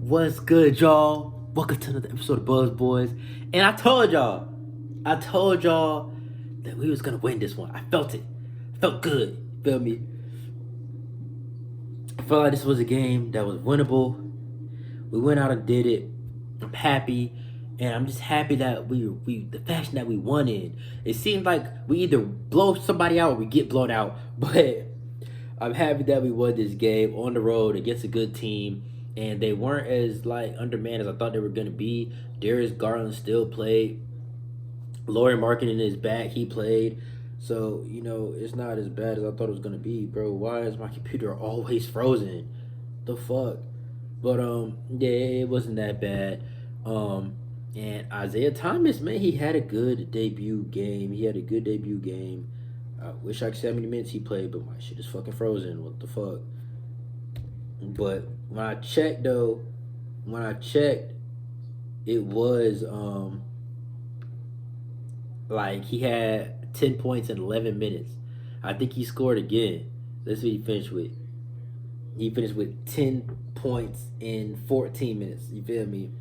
What's good, y'all? Welcome to another episode of Buzz Boys. And I told y'all that we was gonna win this one. I felt it. I felt good. Feel me? I felt like this was a game that was winnable. We went out and did it. I'm happy, and I'm just happy that we the fashion that we won in. It seemed like we either blow somebody out or we get blown out, but I'm happy that we won this game on the road against a good team, and they weren't as like undermanned as I thought they were gonna be. Darius Garland still played. Laurie Marketing is back. He played. So, it's not as bad as I thought it was gonna be, bro. Why is my computer always frozen? The fuck? But yeah, it wasn't that bad. And Isaiah Thomas, man, he had a good debut game. I wish I could see how many minutes he played, but my shit is fucking frozen. What the fuck? But when I checked, it was like he had 10 points in 11 minutes. I think he scored again. That's what he finished with. He finished with 10 points in 14 minutes. You feel me?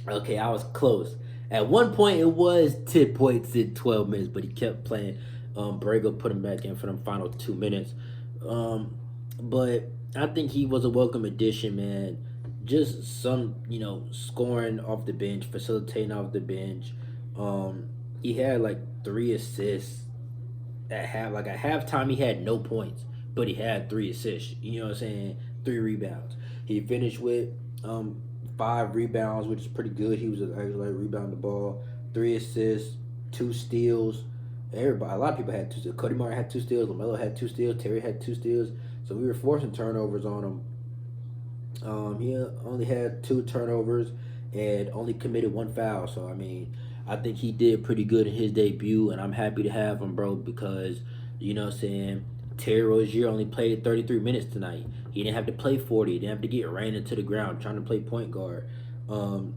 Okay, I was close. At one point, it was 10 points in 12 minutes, but he kept playing. Borrego put him back in for them final 2 minutes. But I think he was a welcome addition, man. Just some, scoring off the bench, facilitating off the bench. He had like 3 assists at halftime. He had no points, but he had 3 assists. You know what I'm saying? 3 rebounds. He finished with 5 rebounds, which is pretty good. He was actually like rebounding the ball. 3 assists, 2 steals. Everybody, a lot of people had 2 steals. Cody Martin had 2 steals. LaMelo had 2 steals. Terry had 2 steals. So we were forcing turnovers on him. He only had 2 turnovers and only committed 1 foul. So I mean, I think he did pretty good in his debut, and I'm happy to have him, bro, because you know what I'm saying. Terry Rozier only played 33 minutes tonight. He didn't have to play 40. He didn't have to get ran into the ground trying to play point guard. And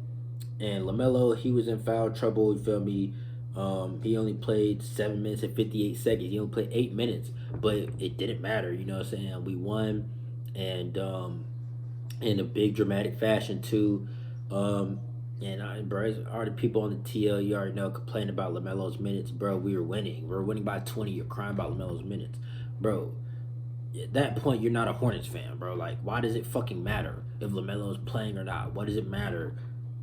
LaMelo, he was in foul trouble. You feel me? He only played 7 minutes and 58 seconds. He only played 8 minutes, but it didn't matter. You know what I'm saying? We won, and in a big dramatic fashion too. Bro, already people on the TL, you already know, complaining about LaMelo's minutes, bro. We were winning. We were winning by 20. You're crying about LaMelo's minutes, bro. At that point, you're not a Hornets fan, bro. Like, why does it fucking matter if LaMelo's playing or not? What does it matter?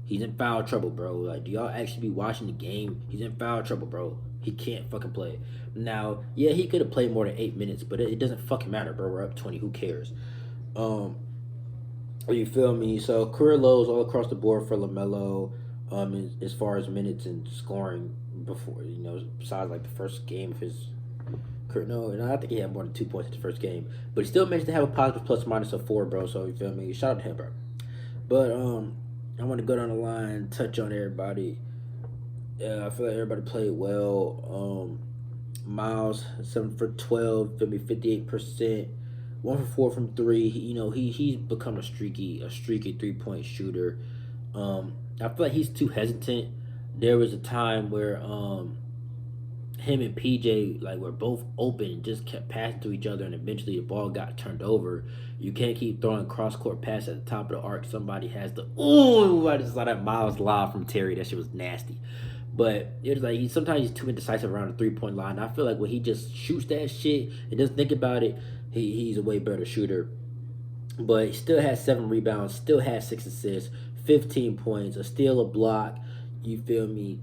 He's in foul trouble, bro. Like, do y'all actually be watching the game? He's in foul trouble, bro. He can't fucking play. Now, yeah, he could have played more than 8 minutes, but it doesn't fucking matter, bro. We're up 20. Who cares? You feel me? So career lows all across the board for LaMelo, as far as minutes and scoring before, besides like the first game of his career. No, and I think he had more than 2 points in the first game, but he still managed to have a positive plus minus of 4, bro. So you feel me? Shout out to him, bro. But I want to go down the line, touch on everybody. I feel like everybody played well. Miles 7 for 12, feel me, 58%. 1 for 4 from three. He's become a streaky 3-point shooter. I feel like he's too hesitant. There was a time where him and PJ like were both open and just kept passing to each other, and eventually the ball got turned over. You can't keep throwing cross court pass at the top of the arc. Somebody has to. Ooh, I just saw that Miles lob from Terry. That shit was nasty. But it was like sometimes he's too indecisive around the 3-point line. I feel like when he just shoots that shit and doesn't think about it, he's a way better shooter. But he still has 7 rebounds, still has 6 assists, 15 points, a steal, a block. You feel me?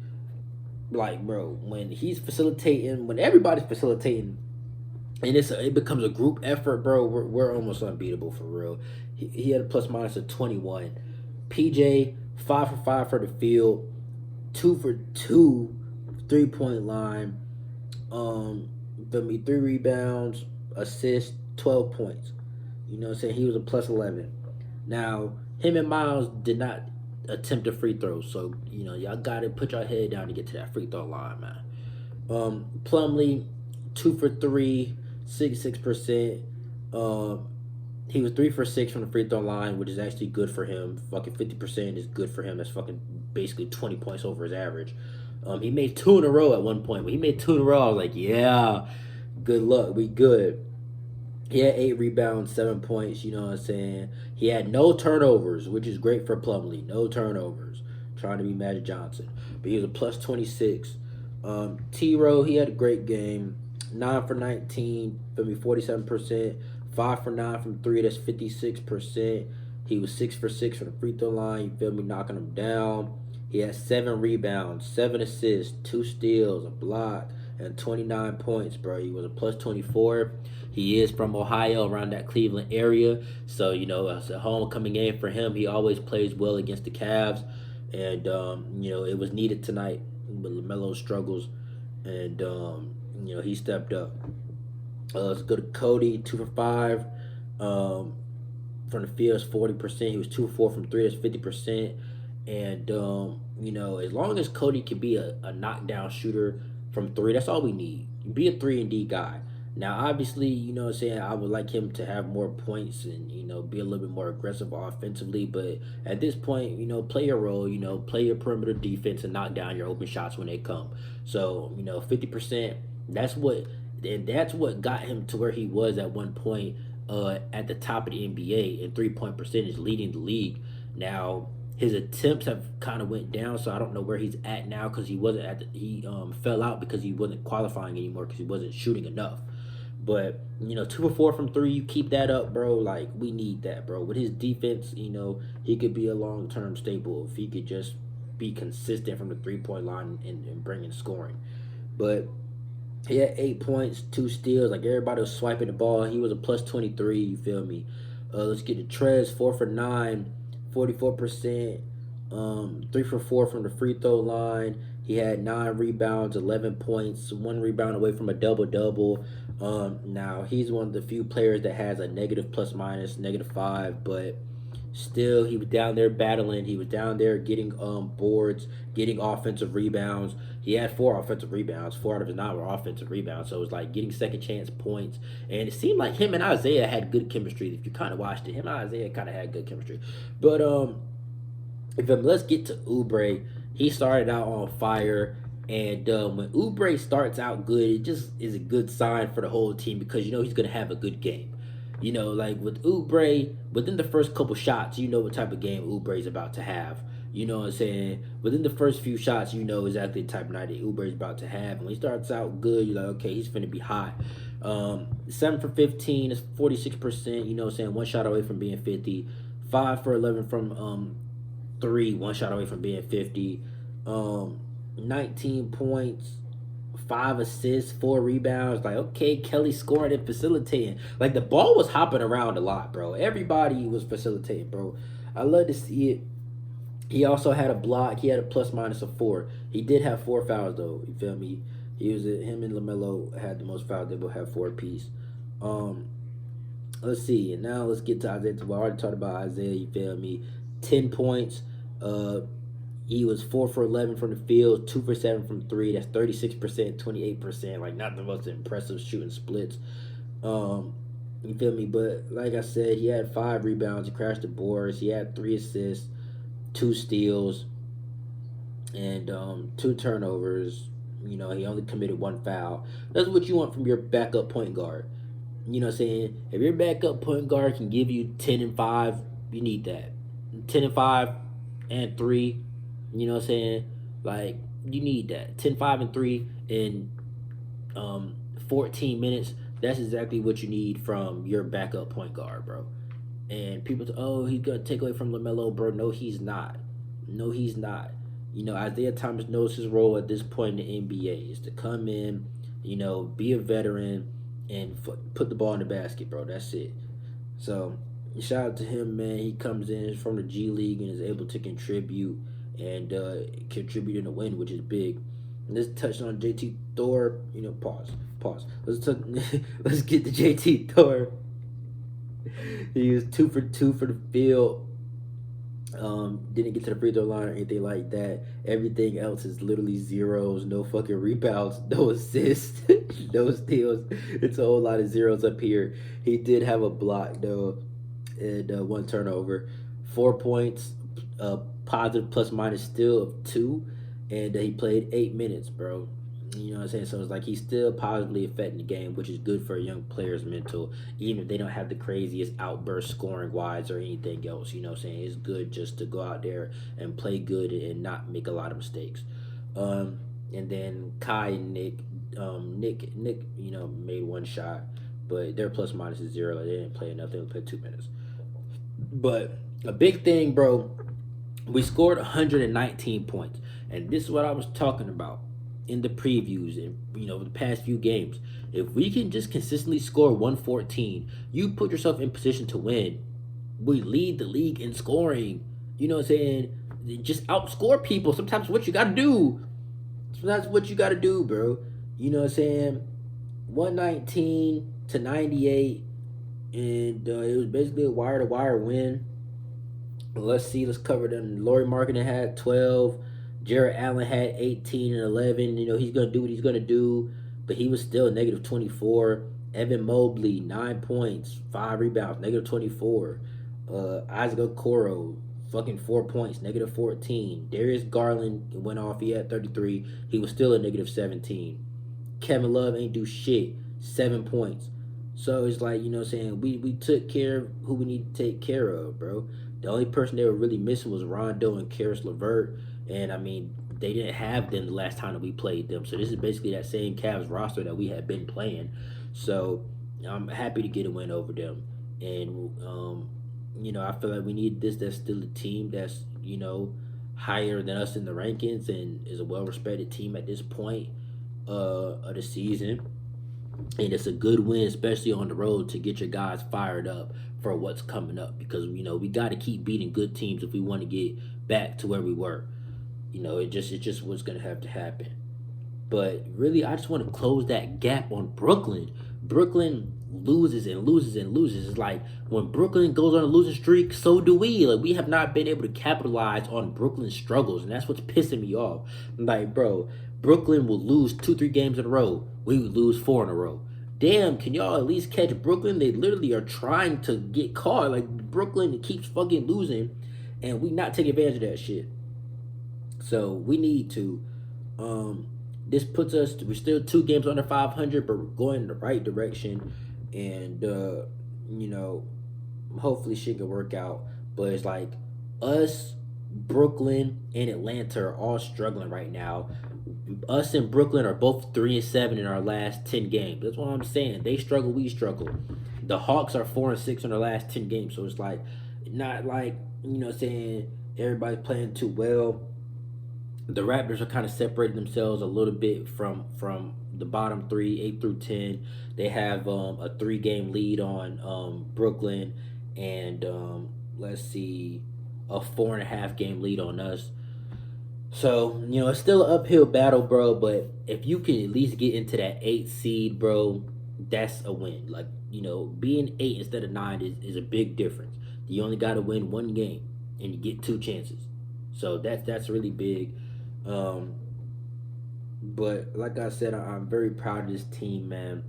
Like, bro, when he's facilitating, when everybody's facilitating, and it becomes a group effort, bro, we're almost unbeatable for real. He had a plus minus of 21. PJ, 5 for 5 for the field, 2 for 2, 3-point line. Feel me? 3 rebounds, assist, 12 points. You know what I'm saying? He was a plus 11. Now, him and Miles did not attempt a free throw, so y'all gotta put your head down to get to that free throw line, man. Plumlee, 2 for 3, 66%. He was 3 for 6 from the free throw line, which is actually good for him. Fucking 50% is good for him. That's fucking basically 20 points over his average. He made 2 in a row at one point. When he made 2 in a row, I was like, yeah, good luck, we good. He had 8 rebounds, 7 points. You know what I'm saying? He had no turnovers, which is great for Plumlee. No turnovers. Trying to be Magic Johnson, but he was a plus 26. T. Rowe, he had a great game. 9 for 19, feel me, 47%. 5 for 9 from three, that's 56%. He was 6 for 6 from the free throw line. You feel me, knocking him down. He had 7 rebounds, 7 assists, 2 steals, a block, and 29 points, bro. He was a plus 24. He is from Ohio, around that Cleveland area. So, it's a homecoming game for him. He always plays well against the Cavs. And, it was needed tonight with LaMelo's struggles. And, he stepped up. Let's go to Cody, 2 for 5. From the field, 40%. He was 2 for 4 from three, that's 50%. And, as long as Cody can be a knockdown shooter from three, that's all we need. Be a 3-and-D guy. Now, obviously, I would like him to have more points and, be a little bit more aggressive offensively. But at this point, play your role, play your perimeter defense and knock down your open shots when they come. So, 50%, that's what got him to where he was at one point at the top of the NBA in 3-point percentage, leading the league. Now, his attempts have kind of went down, so I don't know where he's at now because he fell out because he wasn't qualifying anymore because he wasn't shooting enough. But 2 for 4 from three, you keep that up, bro. Like, we need that, bro. With his defense, he could be a long-term staple if he could just be consistent from the 3-point line and bring in scoring. But he had 8 points, 2 steals. Like, everybody was swiping the ball. He was a plus 23. You feel me? Let's get to Trez, 4 for 9, 44%. 3 for 4 from the free throw line. He had 9 rebounds, 11 points, 1 rebound away from a double double. Now he's one of the few players that has a negative plus minus, -5, but still he was down there battling. He was down there getting boards, getting offensive rebounds. He had 4 offensive rebounds. 4 out of his 9 were offensive rebounds. So it was like getting second chance points. And it seemed like him and Isaiah had good chemistry. If you kind of watched it, him and Isaiah kind of had good chemistry. But let's get to Oubre. He started out on fire. And when Oubre starts out good, it just is a good sign for the whole team because he's going to have a good game. Like with Oubre, within the first couple shots, you know what type of game Oubre is about to have. You know what I'm saying? Within the first few shots, you know exactly the type of night that Oubre is about to have. And when he starts out good, you're like, okay, he's finna be hot. 7 for 15 is 46%. You know what I'm saying? One shot away from being 50. 5 for 11 from three. One shot away from being 50. 19 points, 5 assists, 4 rebounds. Like, okay, Kelly scoring and facilitating. Like, the ball was hopping around a lot, bro. Everybody was facilitating, bro. I love to see it. He also had a block. He had a plus minus of 4. He did have 4 fouls, though. You feel me? Him and LaMelo had the most fouls. They both have 4 apiece. Let's see. And now let's get to Isaiah. We already talked about Isaiah. You feel me? 10 points. He was 4 for 11 from the field, 2 for 7 from three. That's 36%, 28%. Like, not the most impressive shooting splits. You feel me? But like I said, he had 5 rebounds. He crashed the boards. He had 3 assists, 2 steals, and 2 turnovers. He only committed 1 foul. That's what you want from your backup point guard. You know what I'm saying? If your backup point guard can give you 10 and 5, you need that. 10 and 5 and 3. You know what I'm saying? Like, you need that. 10, 5, and 3 in 14 minutes. That's exactly what you need from your backup point guard, bro. And people say, oh, he's going to take away from LaMelo, bro. No, he's not. No, he's not. Isaiah Thomas knows his role at this point in the NBA is to come in, be a veteran, and put the ball in the basket, bro. That's it. So, shout out to him, man. He comes in from the G League and is able to contribute and contribute in the win, which is big. And let's touch on JT Thor. Pause. Let's get to JT Thor. He was 2 for 2 for the field. Didn't get to the free throw line or anything like that. Everything else is literally zeros. No fucking rebounds, no assists, no steals. It's a whole lot of zeros up here. He did have a block though, and 1 turnover. 4 points, positive plus minus still of 2, and he played 8 minutes, bro. You know what I'm saying? So it's like he's still positively affecting the game, which is good for a young player's mental, even if they don't have the craziest outburst scoring wise or anything else. You know what I'm saying? It's good just to go out there and play good and not make a lot of mistakes. Um, and then Kai and Nick, Nick, made one shot, but their plus minus is zero. Like, they didn't play enough. They only played 2 minutes. But a big thing, bro, we scored 119 points. And this is what I was talking about in the previews and the past few games. If we can just consistently score 114, you put yourself in position to win. We lead the league in scoring. You know what I'm saying? Just outscore people. Sometimes what you gotta do. Sometimes what you gotta do, bro. You know what I'm saying? 119 to 98, and it was basically a wire to wire win. Let's see. Let's cover them. Laurie Marketing had 12. Jared Allen had 18 and 11. He's gonna do what he's gonna do, but he was still negative 24. Evan Mobley 9 points, 5 rebounds, negative 24. Isaac Okoro fucking 4 points, negative 14. Darius Garland went off. He had 33. He was still a negative 17. Kevin Love ain't do shit. 7 points. So it's like, what I'm saying, we took care of who we need to take care of, bro. The only person they were really missing was Rondo and Karis LeVert. And I mean, they didn't have them the last time that we played them. So this is basically that same Cavs roster that we had been playing. So I'm happy to get a win over them. And I feel like we need this. That's still a team that's, higher than us in the rankings and is a well respected team at this point of the season. And it's a good win, especially on the road, to get your guys fired up for what's coming up, because we got to keep beating good teams if we want to get back to where we were. It just was gonna have to happen. But really, I just want to close that gap on Brooklyn. Brooklyn loses and loses and loses. It's like when Brooklyn goes on a losing streak, so do we. Like, we have not been able to capitalize on Brooklyn's struggles, and that's what's pissing me off. Like, bro, Brooklyn will lose 2-3 games in a row. We would lose 4 in a row. Damn, can y'all at least catch Brooklyn? They literally are trying to get caught. Like, Brooklyn keeps fucking losing, and we not taking advantage of that shit. So we need to. This puts us. We're still 2 games under 500, but we're going in the right direction, and hopefully shit can work out. But it's like us, Brooklyn, and Atlanta are all struggling right now. Us and Brooklyn are both 3-7 in our last 10 games. That's what I'm saying. They struggle, we struggle. The Hawks are 4-6 in their last 10 games. So it's like not like saying everybody's playing too well. The Raptors are kind of separating themselves a little bit from the bottom three, 8 through 10. They have a 3-game lead on Brooklyn, and let's see, a 4.5 game lead on us. So it's still an uphill battle, bro. But if you can at least get into that 8 seed, bro, that's a win. Like, being 8 instead of 9 is a big difference. You only got to win 1 game, and you get 2 chances. So that's really big. But like I said, I'm very proud of this team, man.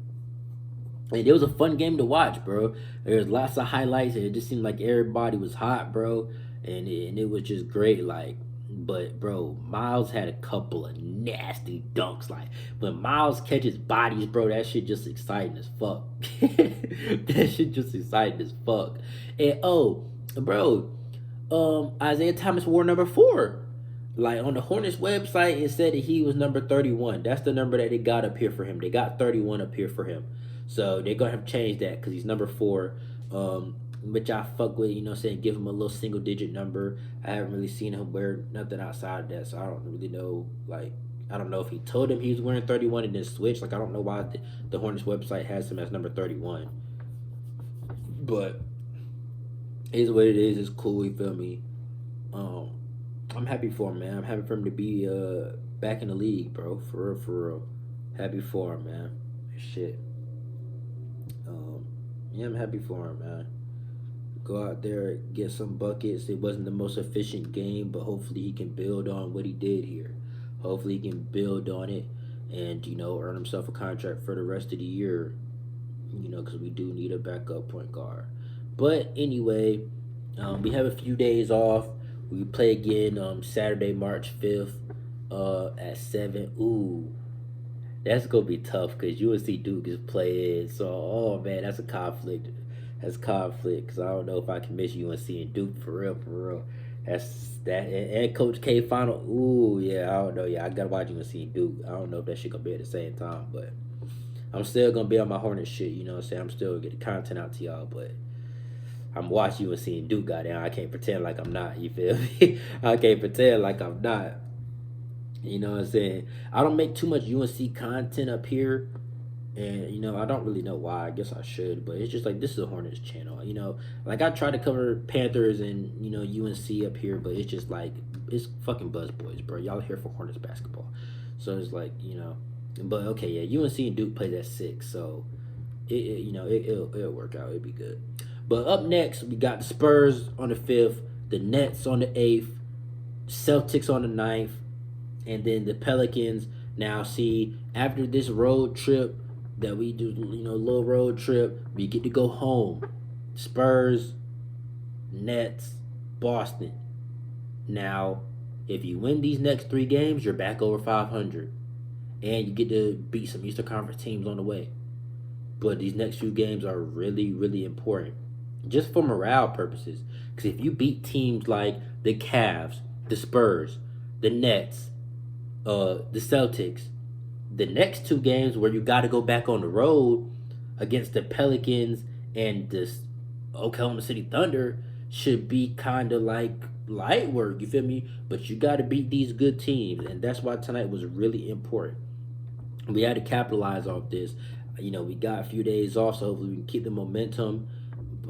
And it was a fun game to watch, bro. There's lots of highlights, and it just seemed like everybody was hot, bro. And it was just great, like. But bro, Miles had a couple of nasty dunks. Like, when Miles catches bodies, bro, that shit just exciting as fuck. That shit just exciting as fuck. And bro, Isaiah Thomas wore number 4. Like, on the Hornets website, it said that he was number 31. That's the number that they got up here for him. They got 31 up here for him. So they're gonna have to change that because he's number 4. Which I fuck with, give him a little single digit number. I haven't really seen him wear nothing outside of that, so I don't really know. Like, I don't know if he told him he was wearing 31 and then switched. Like, I don't know why the Hornets website has him as number 31. But it is what it is. It's cool. You feel me? I'm happy for him, man. I'm happy for him to be back in the league, bro. For real, for real. Happy for him, man. Shit. Yeah, I'm happy for him, man. Go out there, get some buckets. It wasn't the most efficient game, but hopefully he can build on what he did here. Hopefully he can build on it and, earn himself a contract for the rest of the year, because we do need a backup point guard. But anyway, we have a few days off. We play again Saturday, March 5th at 7. Ooh, That's gonna be tough because UNC Duke is playing. So, oh man, that's a conflict. That's conflict because I don't know if I can miss UNC and Duke for real, for real. That's that and Coach K final. Ooh, yeah, I don't know. Yeah, I gotta watch UNC and Duke. I don't know if that shit gonna be at the same time, but I'm still gonna be on my Hornets shit. You know what I'm saying? I'm still getting content out to y'all, but I'm watching UNC and Duke. Goddamn, I can't pretend like I'm not. You feel me? I can't pretend like I'm not. You know what I'm saying? I don't make too much UNC content up here, and I don't really know why. I guess I should, but it's just like this is a Hornets channel. Like I try to cover Panthers and UNC up here, but it's just like it's fucking Buzz Boys, bro. Y'all here for Hornets basketball, so it's like But okay, yeah, UNC and Duke plays at 6, so it'll work out. It'll be good. But up next, we got the Spurs on the 5th, the Nets on the 8th, Celtics on the 9th, and then the Pelicans. Now, see, after this road trip that we do, little road trip, we get to go home. Spurs, Nets, Boston. Now, if you win these next 3 games, you're back over 500. And you get to beat some Eastern Conference teams on the way. But these next few games are really, really important. Just for morale purposes. Because if you beat teams like the Cavs, the Spurs, the Nets, the Celtics, the next 2 games where you got to go back on the road against the Pelicans and the Oklahoma City Thunder should be kind of like light work, you feel me? But you got to beat these good teams, and that's why tonight was really important. We had to capitalize off this. We got a few days off, so hopefully we can keep the momentum,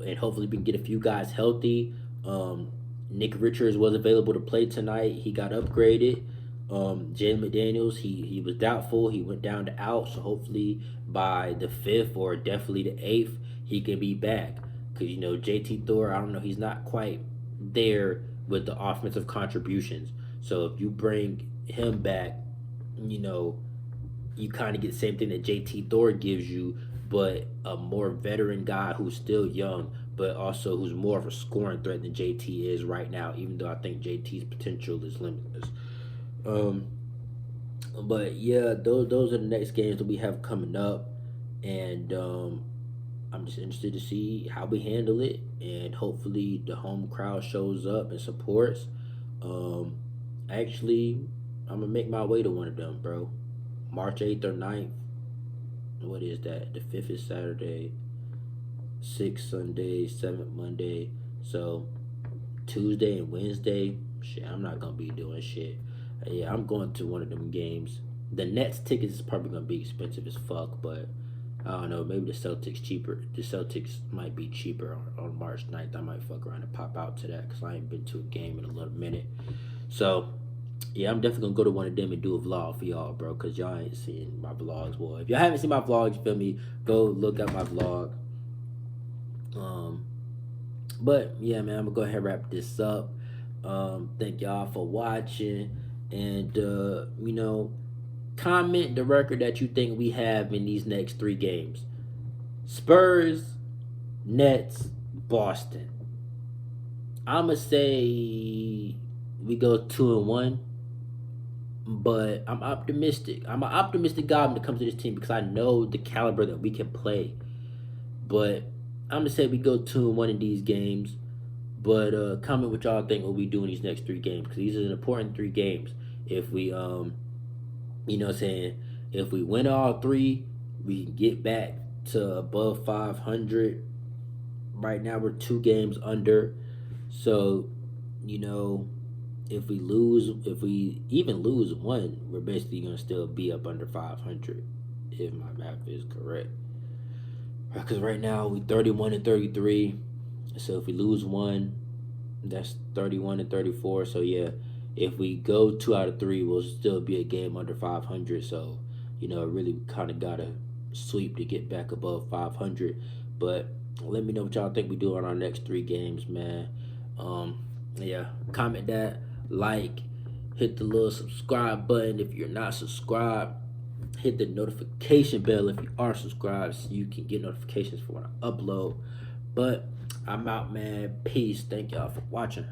and hopefully we can get a few guys healthy. Nick Richards was available to play tonight. He got upgraded. Jalen McDaniels, he was doubtful. He went down to out, so hopefully by the 5th or definitely the 8th, he can be back. Because, JT Thor, I don't know, he's not quite there with the offensive contributions. So if you bring him back, you kind of get the same thing that JT Thor gives you, but a more veteran guy who's still young, but also who's more of a scoring threat than JT is right now, even though I think JT's potential is limitless. But yeah, those are the next games that we have coming up, and I'm just interested to see how we handle it, and hopefully the home crowd shows up and supports. Actually, I'm gonna make my way to one of them, bro. March 8th or 9th. What is that? The 5th is Saturday, 6th Sunday, 7th Monday. So Tuesday and Wednesday, shit, I'm not gonna be doing shit. Yeah, I'm going to one of them games. The Nets tickets is probably gonna be expensive as fuck, but I don't know. Maybe the Celtics cheaper. The Celtics might be cheaper on March 9th. I might fuck around and pop out to that because I ain't been to a game in a little minute. So yeah, I'm definitely gonna go to one of them and do a vlog for y'all, bro. Cause y'all ain't seen my vlogs, boy. If y'all haven't seen my vlogs, you feel me? Go look at my vlog. But yeah, man, I'm gonna go ahead and wrap this up. Thank y'all for watching, and comment the record that you think we have in these next 3 games: Spurs, Nets, Boston. I'ma say we go 2-1, but I'm optimistic. I'm an optimistic guy when it comes to this team because I know the caliber that we can play. But I'm gonna say we go 2-1 in these games. But comment what y'all think what we do in these next 3 games, because these are important 3 games. If we if we win all 3, we can get back to above 500. Right now we're 2 games under. So, if we even lose 1, we're basically gonna still be up under 500, if my math is correct. Because right now we 31 and 33. So if we lose 1, that's 31 and 34. So yeah, if we go 2 out of 3, we'll still be a game under 500. So really kind of gotta sweep to get back above 500. But let me know what y'all think we do on our next 3 games, man. Yeah, comment that, like, hit the little subscribe button if you're not subscribed. Hit the notification bell if you are subscribed so you can get notifications for when I upload. But I'm out, man. Peace. Thank y'all for watching.